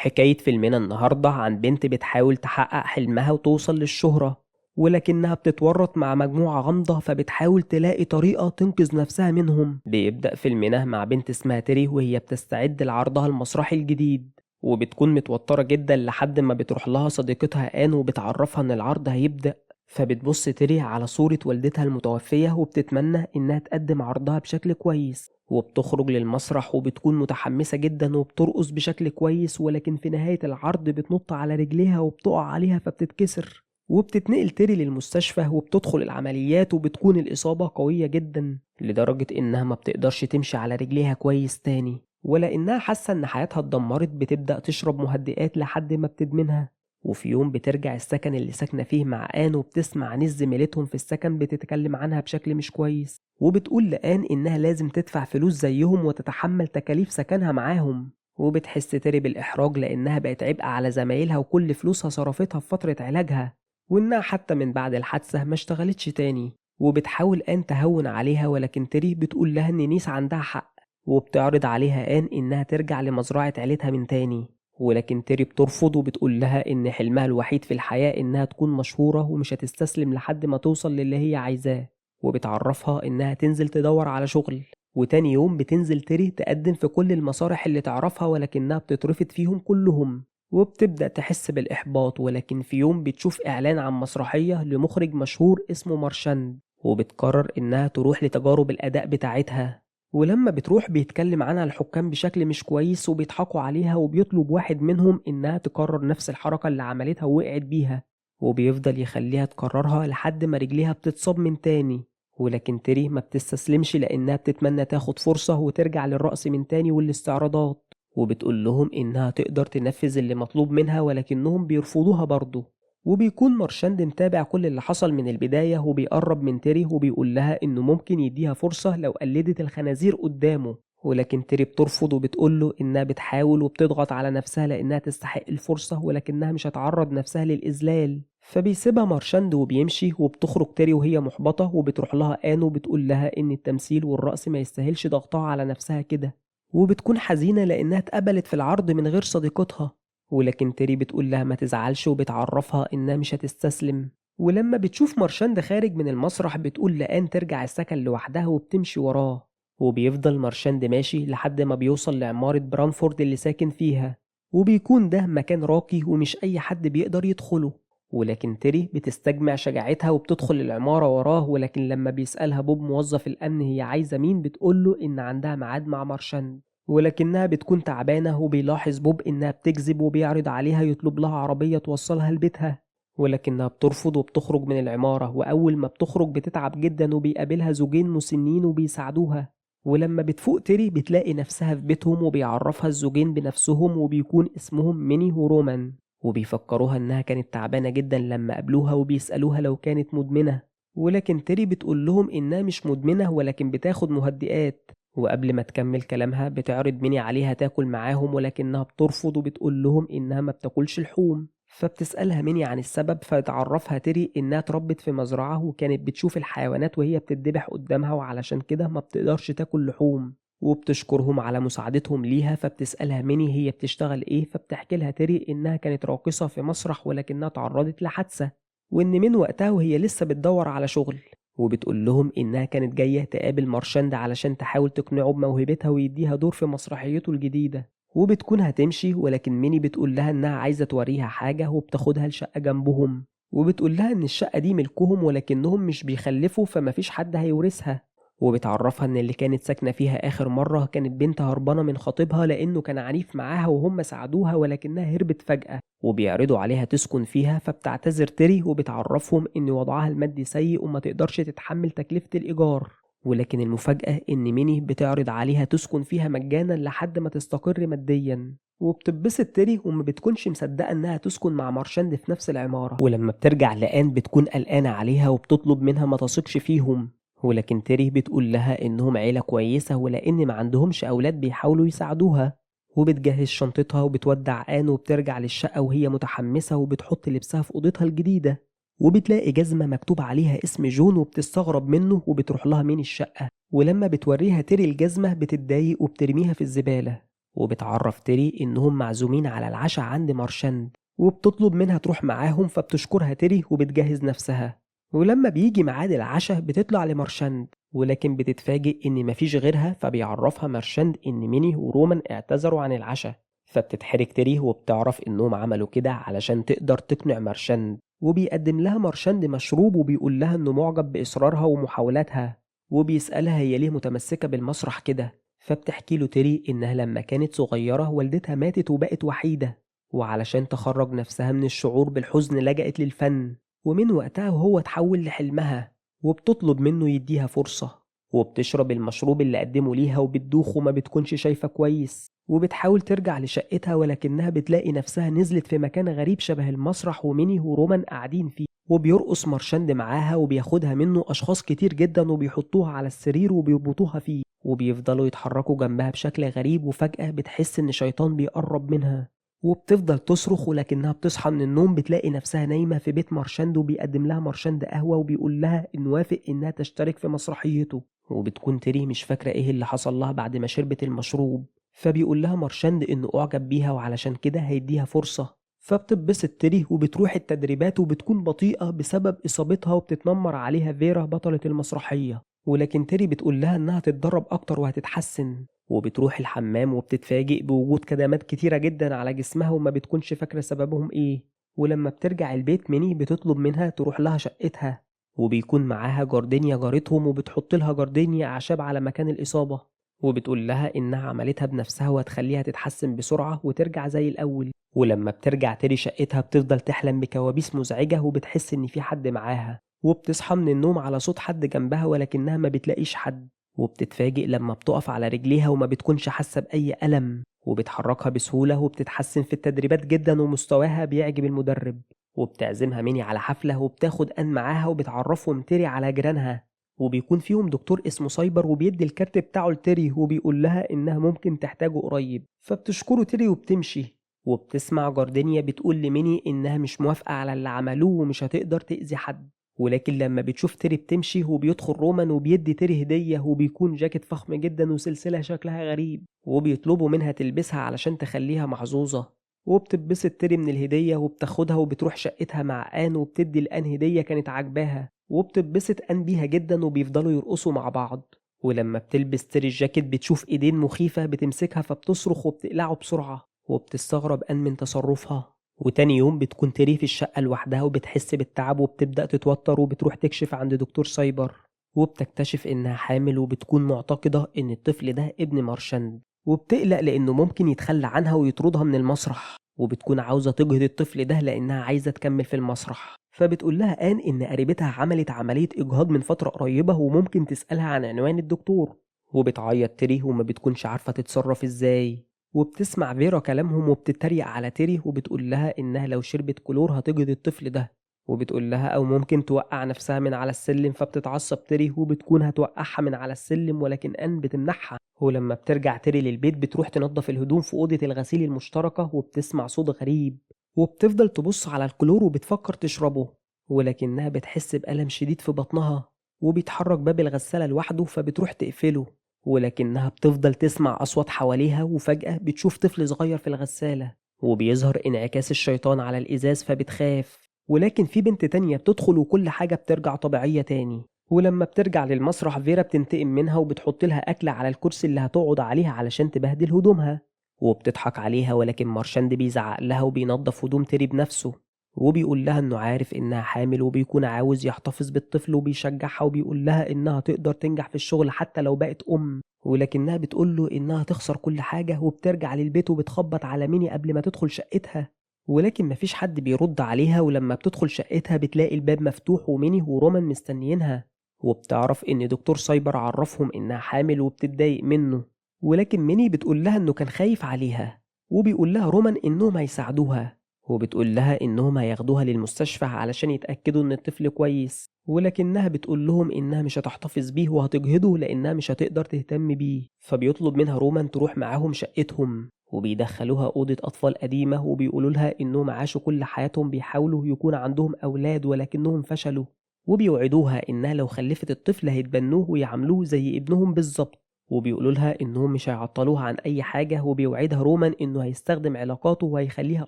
حكاية فيلمنا النهاردة عن بنت بتحاول تحقق حلمها وتوصل للشهرة، ولكنها بتتورط مع مجموعة غامضة فبتحاول تلاقي طريقة تنقذ نفسها منهم. بيبدأ فيلمنا مع بنت اسمها تيري وهي بتستعد لعرضها المسرحي الجديد، وبتكون متوترة جدا لحد ما بتروح لها صديقتها آن وبتعرفها إن العرض هيبدأ. فبتبص تيري على صورة والدتها المتوفية وبتتمنى إنها تقدم عرضها بشكل كويس، وبتخرج للمسرح وبتكون متحمسة جدا وبترقص بشكل كويس، ولكن في نهاية العرض بتنط على رجليها وبتقع عليها فبتتكسر، وبتتنقل تيري للمستشفى وبتدخل العمليات، وبتكون الإصابة قوية جدا لدرجة إنها ما بتقدرش تمشي على رجليها كويس تاني، ولا إنها حاسة إن حياتها اتدمرت. بتبدأ تشرب مهدئات لحد ما بتدمنها. وفي يوم بترجع السكن اللي ساكنة فيه مع آن وبتسمع ناس زميلتهم في السكن بتتكلم عنها بشكل مش كويس، وبتقول لآن إنها لازم تدفع فلوس زيهم وتتحمل تكاليف سكنها معاهم. وبتحس تيري بالإحراج لأنها بقت عبء على زمايلها وكل فلوسها صرفتها في فترة علاجها، وإنها حتى من بعد الحادثة ما اشتغلتش تاني. وبتحاول آن تهون عليها، ولكن تيري بتقول لها إن نيس عندها حق، وبتعرض عليها آن إنها ترجع لمزرعة عيلتها من تاني. ولكن تيري بترفض وبتقول لها إن حلمها الوحيد في الحياة إنها تكون مشهورة ومش هتستسلم لحد ما توصل للي هي عايزاه، وبتعرفها إنها تنزل تدور على شغل. وتاني يوم بتنزل تيري تقدم في كل المسارح اللي تعرفها، ولكنها بتترفض فيهم كلهم، وبتبدأ تحس بالإحباط. ولكن في يوم بتشوف إعلان عن مسرحية لمخرج مشهور اسمه مارشاند، وبتقرر إنها تروح لتجارب الأداء بتاعتها. ولما بتروح بيتكلم عنها الحكام بشكل مش كويس وبيضحكوا عليها، وبيطلب واحد منهم إنها تكرر نفس الحركة اللي عملتها ووقعت بيها، وبيفضل يخليها تكررها لحد ما رجليها بتتصاب من تاني. ولكن تيري ما بتستسلمش لأنها بتتمنى تاخد فرصة وترجع للرقص من تاني والاستعراضات، وبتقول لهم إنها تقدر تنفذ اللي مطلوب منها، ولكنهم بيرفضوها برضه. وبيكون مارشاند متابع كل اللي حصل من البداية، وبيقرب من تيري وبيقول لها إنه ممكن يديها فرصة لو قلدت الخنازير قدامه، ولكن تيري بترفض وبتقوله إنها بتحاول وبتضغط على نفسها لأنها تستحق الفرصة، ولكنها مش هتعرض نفسها للإذلال. فبيسيبها مارشاند وبيمشي، وبتخرج تيري وهي محبطة، وبتروح لها آن وبتقول لها إن التمثيل والرقص ما يستاهلش ضغطها على نفسها كده، وبتكون حزينة لأنها اتقبلت في العرض من غير صديقتها. ولكن تيري بتقول لها ما تزعلش وبتعرفها إنها مش هتستسلم. ولما بتشوف مارشاند خارج من المسرح بتقول لآن ترجع السكن لوحدها وبتمشي وراه، وبيفضل مارشاند ماشي لحد ما بيوصل لعمارة برانفورد اللي ساكن فيها، وبيكون ده مكان راقي ومش أي حد بيقدر يدخله. ولكن تيري بتستجمع شجاعتها وبتدخل العمارة وراه، ولكن لما بيسألها بوب موظف الأمن هي عايزة مين بتقوله إن عندها ميعاد مع مارشاند، ولكنها بتكون تعبانة. وبيلاحظ بوب إنها بتكذب وبيعرض عليها يطلب لها عربية توصلها لبيتها، ولكنها بترفض وبتخرج من العمارة. وأول ما بتخرج بتتعب جدا وبيقابلها زوجين مسنين وبيساعدوها. ولما بتفوق تيري بتلاقي نفسها في بيتهم، وبيعرفها الزوجين بنفسهم وبيكون اسمهم ميني ورومان، وبيفكروها إنها كانت تعبانة جدا لما قابلوها، وبيسألوها لو كانت مدمنة، ولكن تيري بتقول لهم إنها مش مدمنة ولكن بتاخد مهدئات. وقبل ما تكمل كلامها بتعرض ميني عليها تاكل معاهم، ولكنها بترفض وبتقول لهم إنها ما بتاكلش لحوم. فبتسألها ميني عن السبب، فتعرفها تيري إنها اتربت في مزرعة وكانت بتشوف الحيوانات وهي بتتذبح قدامها، وعلشان كده ما بتقدرش تاكل لحوم. وبتشكرهم على مساعدتهم ليها. فبتسألها ميني هي بتشتغل ايه، فبتحكي لها تيري إنها كانت راقصة في مسرح ولكنها تعرضت لحادثة، وإن من وقتها وهي لسه بتدور على شغل. وبتقول لهم إنها كانت جاية تقابل مارشاند علشان تحاول تقنعه بموهبتها ويديها دور في مسرحيته الجديدة. وبتكون هتمشي، ولكن ميني بتقول لها إنها عايزة توريها حاجة وبتاخدها لشقة جنبهم، وبتقول لها إن الشقة دي ملكهم ولكنهم مش بيخلفوا فمفيش حد هيورثها. وبتعرفها إن اللي كانت ساكنة فيها آخر مرة كانت بنت هربانة من خطيبها لأنه كان عنيف معاها وهم ساعدوها ولكنها هربت فجأة، وبيعرضوا عليها تسكن فيها. فبتعتذر تيري وبتعرفهم إن وضعها المادي سيء وما تقدرش تتحمل تكلفة الإيجار. ولكن المفاجأة إن ميني بتعرض عليها تسكن فيها مجانا لحد ما تستقر ماديا. وبتتبسط تيري وما بتكونش مصدقة إنها تسكن مع مارشاند في نفس العمارة. ولما بترجع لآن بتكون قلقانة عليها وبتطلب منها ما تثقش فيهم، ولكن تيري بتقول لها إنهم عيلة كويسة ولأن ما عندهمش أولاد بيحاولوا يساعدوها. وبتجهز شنطتها وبتودع آن وبترجع للشقة وهي متحمسة، وبتحط لبسها في أوضتها الجديدة، وبتلاقي جزمة مكتوب عليها اسم جون وبتستغرب منه. وبتروح لها من الشقة، ولما بتوريها تيري الجزمة بتتضايق وبترميها في الزبالة. وبتعرف تيري إنهم معزومين على العشاء عند مارشاند، وبتطلب منها تروح معاهم، فبتشكرها تيري وبتجهز نفسها. ولما بيجي ميعاد العشاء بتطلع لمارشاند، ولكن بتتفاجئ إن مفيش غيرها، فبيعرفها مارشاند إن ميني ورومان اعتذروا عن العشاء. فبتتحرك تيري وبتعرف إنهم عملوا كده علشان تقدر تقنع مارشاند، وبيقدم لها مارشاند مشروب وبيقول لها إنه معجب بإصرارها ومحاولاتها، وبيسألها هي ليه متمسكة بالمسرح كده. فبتحكي له تيري إنها لما كانت صغيرة والدتها ماتت وبقت وحيدة، وعلشان تخرج نفسها من الشعور بالحزن لجأت للفن، ومن وقتها وهو اتحول لحلمها. وبتطلب منه يديها فرصة، وبتشرب المشروب اللي قدمه ليها وبتدوخ وما بتكونش شايفة كويس، وبتحاول ترجع لشقتها ولكنها بتلاقي نفسها نزلت في مكان غريب شبه المسرح وميني ورومان قاعدين فيه. وبيرقص مارشاند معاها وبياخدها منه أشخاص كتير جدا وبيحطوها على السرير وبيربطوها فيه، وبيفضلوا يتحركوا جنبها بشكل غريب. وفجأة بتحس إن شيطان بيقرب منها، وبتفضل تصرخ، ولكنها بتصحى من النوم بتلاقي نفسها نايمة في بيت مارشاند، وبيقدم لها مارشاند قهوة وبيقول لها إنه وافق إنها تشترك في مسرحيته. وبتكون تيري مش فاكرة إيه اللي حصل لها بعد ما شربت المشروب، فبيقول لها مارشاند إنه أعجب بيها وعلشان كده هيديها فرصة. فبتتبسط تيري وبتروح التدريبات، وبتكون بطيئة بسبب إصابتها، وبتتنمر عليها فيرا بطلة المسرحية، ولكن تيري بتقول لها إنها تتدرب أكتر وهتتحسن. وبتروح الحمام وبتتفاجئ بوجود كدمات كتيرة جدا على جسمها وما بتكونش فاكرة سببهم إيه. ولما بترجع البيت ميني بتطلب منها تروح لها شقتها، وبيكون معاها جاردينيا جارتهم، وبتحط لها جاردينيا أعشاب على مكان الإصابة، وبتقول لها إنها عملتها بنفسها وهتخليها تتحسن بسرعة وترجع زي الأول. ولما بترجع تيري شقتها بتفضل تحلم بكوابيس مزعجة وبتحس إن في حد معاها، وبتصحى من النوم على صوت حد جنبها ولكنها ما بتلاقيش حد. وبتتفاجئ لما بتقف على رجليها وما بتكونش حاسة بأي ألم، وبتحركها بسهولة وبتتحسن في التدريبات جدا ومستواها بيعجب المدرب. وبتعزمها ميني على حفلة وبتاخد أن معاها وبتعرفهم تيري على جيرانها، وبيكون فيهم دكتور اسمه سايبر وبيدي الكارت بتاعه لتيري وبيقول لها إنها ممكن تحتاجه قريب. فبتشكره تيري وبتمشي. وبتسمع جاردينيا بتقول لميني إنها مش موافقة على اللي عملوه ومش هتقدر تأذي حد. ولكن لما بتشوف تيري بتمشي وبيدخل رومان وبيدي تيري هدية، وبيكون جاكيت فخم جدا وسلسلة شكلها غريب، وبيطلبوا منها تلبسها علشان تخليها محظوظة. وبتتبسط تيري من الهدية وبتاخدها وبتروح شقتها مع آن، وبتدي لآن هدية كانت عاجباها، وبتتبسط آن بيها جدا وبيفضلوا يرقصوا مع بعض. ولما بتلبس تيري الجاكيت بتشوف ايدين مخيفة بتمسكها، فبتصرخ وبتقلعه بسرعة، وبتستغرب آن من تصرفها. وتاني يوم بتكون تيري في الشقة لوحدها وبتحس بالتعب وبتبدأ تتوتر، وبتروح تكشف عند دكتور سايبر، وبتكتشف إنها حامل، وبتكون معتقدة إن الطفل ده ابن مارشاند، وبتقلق لأنه ممكن يتخلى عنها ويطردها من المسرح، وبتكون عاوزة تجهض الطفل ده لأنها عايزة تكمل في المسرح. فبتقول لها آن إن قريبتها عملت عملية إجهاض من فترة قريبة وممكن تسألها عن عنوان الدكتور. وبتعيط تيري وما بتكونش عارفة تتصرف إزاي. وبتسمع فيرا كلامهم وبتتريق على تيري وبتقول لها إنها لو شربت كلور هتجهض الطفل ده، وبتقول لها أو ممكن توقع نفسها من على السلم. فبتتعصب تيري وبتكون هتوقعها من على السلم ولكن آن بتمنعها. ولما بترجع تيري للبيت بتروح تنظف الهدوم في أوضة الغسيل المشتركة، وبتسمع صوت غريب، وبتفضل تبص على الكلور وبتفكر تشربه، ولكنها بتحس بألم شديد في بطنها. وبيتحرك باب الغسالة لوحده فبتروح تقفله، ولكنها بتفضل تسمع أصوات حواليها. وفجأة بتشوف طفل صغير في الغسالة وبيظهر انعكاس الشيطان على الإزاز، فبتخاف. ولكن في بنت تانية بتدخل وكل حاجة بترجع طبيعية تاني. ولما بترجع للمسرح فيرا بتنتقم منها وبتحط لها أكل على الكرسي اللي هتقعد عليها علشان تبهدل هدومها، وبتضحك عليها. ولكن مارشاند بيزعق لها وبينظف هدوم تيري بنفسه، وبيقول لها إنه عارف إنها حامل وبيكون عاوز يحتفظ بالطفل، وبيشجعها وبيقول لها إنها تقدر تنجح في الشغل حتى لو بقت أم. ولكنها بتقول له إنها تخسر كل حاجة، وبترجع للبيت وبتخبط على ميني قبل ما تدخل شقتها، ولكن مفيش حد بيرد عليها. ولما بتدخل شقتها بتلاقي الباب مفتوح وميني ورومان مستنيينها، وبتعرف إن دكتور سايبر عرفهم إنها حامل وبتتضايق منه. ولكن ميني بتقول لها إنه كان خايف عليها، وبيقول لها رومان إنهم هيساعدوها، وبتقول لها إنهم هياخدوها للمستشفى علشان يتأكدوا إن الطفل كويس. ولكنها بتقول لهم إنها مش هتحتفظ بيه وهتجهضه لأنها مش هتقدر تهتم بيه. فبيطلب منها رومان تروح معاهم شقتهم، وبيدخلوها أوضة أطفال قديمة، وبيقولوا لها إنهم عاشوا كل حياتهم بيحاولوا يكون عندهم أولاد ولكنهم فشلوا، وبيوعدوها إنها لو خلفت الطفل هيتبنوه ويعاملوه زي ابنهم بالظبط. وبيقولوا لها إنهم مش هيعطلوها عن أي حاجة، وبيوعدها رومان إنه هيستخدم علاقاته وهيخليها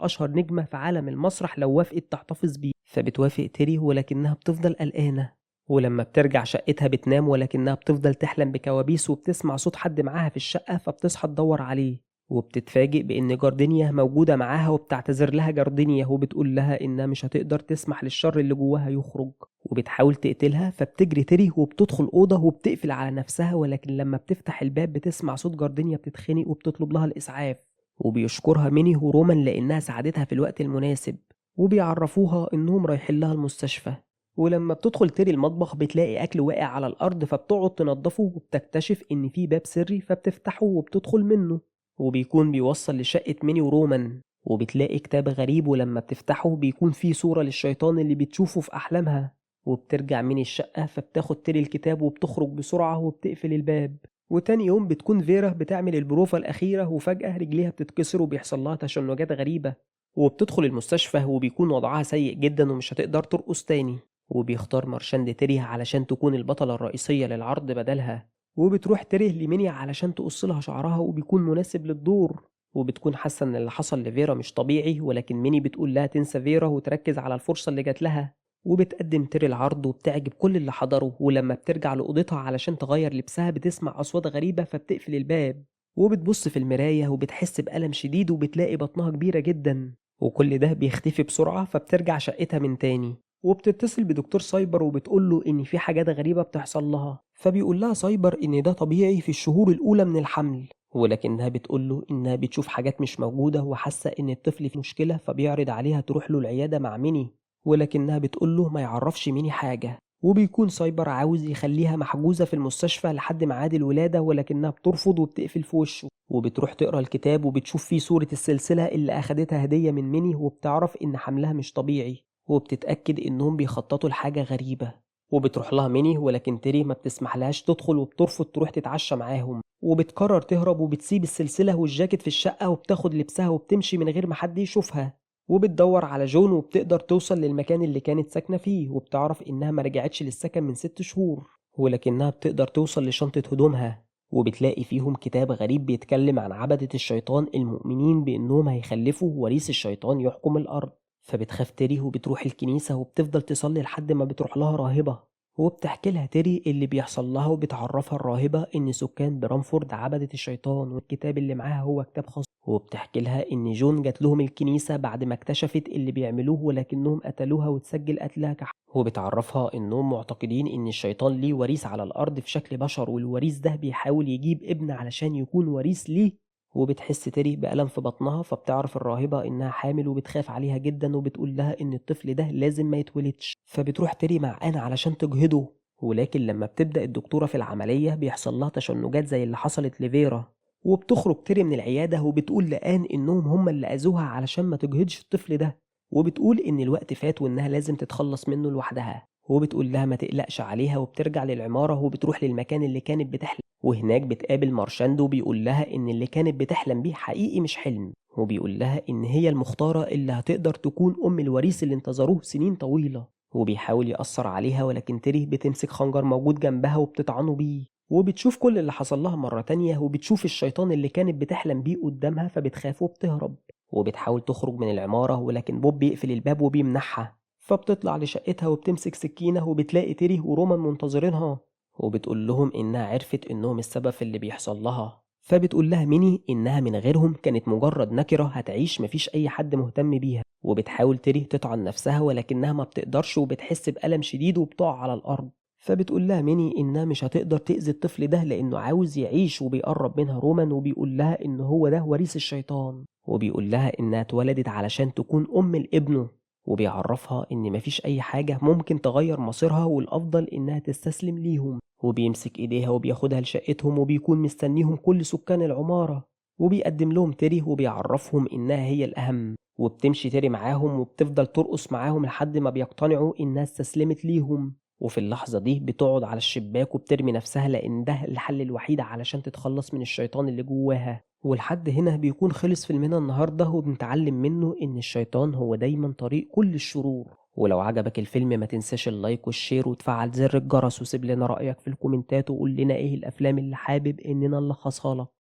أشهر نجمة في عالم المسرح لو وافقت تحتفظ بيه. فبتوافق تيري ولكنها بتفضل قلقانة، ولما بترجع شقتها بتنام ولكنها بتفضل تحلم بكوابيس وبتسمع صوت حد معاها في الشقة، فبتصحى تدور عليه وبتتفاجئ بإن جاردينيا موجودة معاها، وبتعتذر لها جاردينيا وبتقول لها إنها مش هتقدر تسمح للشر اللي جواها يخرج، وبتحاول تقتلها. فبتجري تيري وبتدخل أوضة وبتقفل على نفسها، ولكن لما بتفتح الباب بتسمع صوت جاردينيا بتتخنق وبتطلب لها الإسعاف. وبيشكرها ميني ورومان لأنها ساعدتها في الوقت المناسب، وبيعرفوها إنهم رايحين لها المستشفى. ولما بتدخل تيري المطبخ بتلاقي أكل واقع على الأرض، فبتقعد تنضفه وبتكتشف إن في باب سري، فبتفتحه وبتدخل منه، وبيكون بيوصل لشقة ميني ورومان. وبتلاقي كتاب غريب، ولما بتفتحه بيكون فيه صورة للشيطان اللي بتشوفه في أحلامها. وبترجع ميني الشقة، فبتاخد تيري الكتاب وبتخرج بسرعة وبتقفل الباب. وتاني يوم بتكون فيرا بتعمل البروفة الأخيرة، وفجأة رجليها بتتكسر وبيحصل لها تشنجات غريبة، وبتدخل المستشفى وبيكون وضعها سيء جدا ومش هتقدر ترقص تاني. وبيختار مارشاند تيري علشان تكون البطلة الرئيسية للعرض بدلها، وبتروح تيري لميني علشان تقص لها شعرها وبيكون مناسب للدور. وبتكون حاسة ان اللي حصل لفيرا مش طبيعي، ولكن ميني بتقول لها تنسى فيرا وتركز على الفرصة اللي جات لها. وبتقدم تيري العرض وبتعجب كل اللي حضروا، ولما بترجع لأوضتها علشان تغير لبسها بتسمع أصوات غريبة، فبتقفل الباب وبتبص في المراية وبتحس بألم شديد وبتلاقي بطنها كبيرة جدا. وكل ده بيختفي بسرعة، فبترجع شقتها من تاني وبتتصل بدكتور سايبر وبتقول له إن في حاجات غريبة بتحصل لها. فبيقول لها سايبر إن ده طبيعي في الشهور الأولى من الحمل، ولكنها بتقول له إنها بتشوف حاجات مش موجودة وحاسة إن الطفل في مشكلة، فبيعرض عليها تروح له العيادة مع ميني، ولكنها بتقول له ما يعرفش ميني حاجة. وبيكون سايبر عاوز يخليها محجوزة في المستشفى لحد ميعاد الولادة، ولكنها بترفض وبتقفل في وشه. وبتروح تقرا الكتاب وبتشوف فيه صورة السلسلة اللي أخدتها هدية من ميني، وبتعرف إن حملها مش طبيعي، وبتتأكد إنهم بيخططوا لحاجة غريبة. وبتروح لها ميني، ولكن تيري ما بتسمحلهاش تدخل وبترفض تروح تتعشى معاهم، وبتقرر تهرب وبتسيب السلسلة والجاكيت في الشقة وبتاخد لبسها وبتمشي من غير ما حد يشوفها. وبتدور على جون وبتقدر توصل للمكان اللي كانت ساكنة فيه، وبتعرف إنها ما رجعتش للسكن من 6 شهور، ولكنها بتقدر توصل لشنطة هدومها وبتلاقي فيهم كتاب غريب بيتكلم عن عبدة الشيطان المؤمنين بإنهم هيخلفوا وريث الشيطان يحكم الأرض. فبتخاف تيري وبتروح الكنيسة وبتفضل تصلي لحد ما بتروح لها راهبة، وبتحكي لها تيري اللي بيحصل لها، وبتعرفها الراهبة إن سكان برامفورد عبدة الشيطان والكتاب اللي معاها هو كتاب خاص. وبتحكي لها إن جون جات لهم الكنيسة بعد ما اكتشفت اللي بيعملوه، ولكنهم قتلوها وتسجل قتلها وبتعرفها إنهم معتقدين إن الشيطان ليه وريث على الأرض في شكل بشر، والوريث ده بيحاول يجيب ابن علشان يكون وريث ليه. وبتحس تيري بألم في بطنها، فبتعرف الراهبة إنها حامل وبتخاف عليها جدا، وبتقول لها إن الطفل ده لازم ما يتولدش. فبتروح تيري مع آن علشان تجهده، ولكن لما بتبدأ الدكتورة في العملية بيحصل لها تشنجات زي اللي حصلت لفيرا. وبتخرج تيري من العيادة وبتقول لآن إنهم هم اللي أذوها علشان ما تجهدش الطفل ده، وبتقول إن الوقت فات وإنها لازم تتخلص منه لوحدها. وبتقول لها ما تقلقش عليها، وبترجع للعمارة وبتروح للمكان اللي كانت بتحلم، وهناك بتقابل مارشاندو وبيقول لها إن اللي كانت بتحلم بيه حقيقي مش حلم، وبيقول لها إن هي المختارة اللي هتقدر تكون أم الوريث اللي انتظروه سنين طويلة. وبيحاول يأثر عليها، ولكن تيري بتمسك خنجر موجود جنبها وبتطعنه بيه. وبتشوف كل اللي حصل لها مرة تانية، وبتشوف الشيطان اللي كانت بتحلم بيه قدامها، فبتخاف وبتهرب. وبتحاول تخرج من العمارة، ولكن بوب بيقفل الباب وبيمنعها. فبتطلع لشقتها وبتمسك سكينة، وبتلاقي تيري ورومان منتظرينها، وبتقول لهم إنها عرفت إنهم السبب في اللي بيحصل لها. فبتقول لها ميني إنها من غيرهم كانت مجرد نكرة هتعيش مفيش أي حد مهتم بيها. وبتحاول تيري تطعن نفسها ولكنها ما بتقدرش، وبتحس بألم شديد وبتقع على الأرض. فبتقول لها ميني إنها مش هتقدر تأذي الطفل ده لأنه عاوز يعيش، وبيقرب منها رومان وبيقول لها إن هو ده وريث الشيطان، وبيقول لها إنها اتولدت علشان تكون أم لابنه، وبيعرفها إن مفيش أي حاجة ممكن تغير مصيرها والأفضل إنها تستسلم ليهم. وبيمسك إيديها وبياخدها لشقتهم، وبيكون مستنيهم كل سكان العمارة، وبيقدم لهم تيري وبيعرفهم إنها هي الأهم. وبتمشي تيري معاهم وبتفضل ترقص معاهم لحد ما بيقتنعوا إنها استسلمت ليهم. وفي اللحظة دي بتقعد على الشباك وبترمي نفسها لأن ده الحل الوحيد علشان تتخلص من الشيطان اللي جواها. ولحد هنا بيكون خلص فيلمنا النهاردة، وبنتعلم منه إن الشيطان هو دايما طريق كل الشرور، ولو عجبك الفيلم ما تنساش اللايك والشير وتفعل زر الجرس، وسيب لنا رأيك في الكومنتات وقول لنا ايه الأفلام اللي حابب إننا نلخصها لك.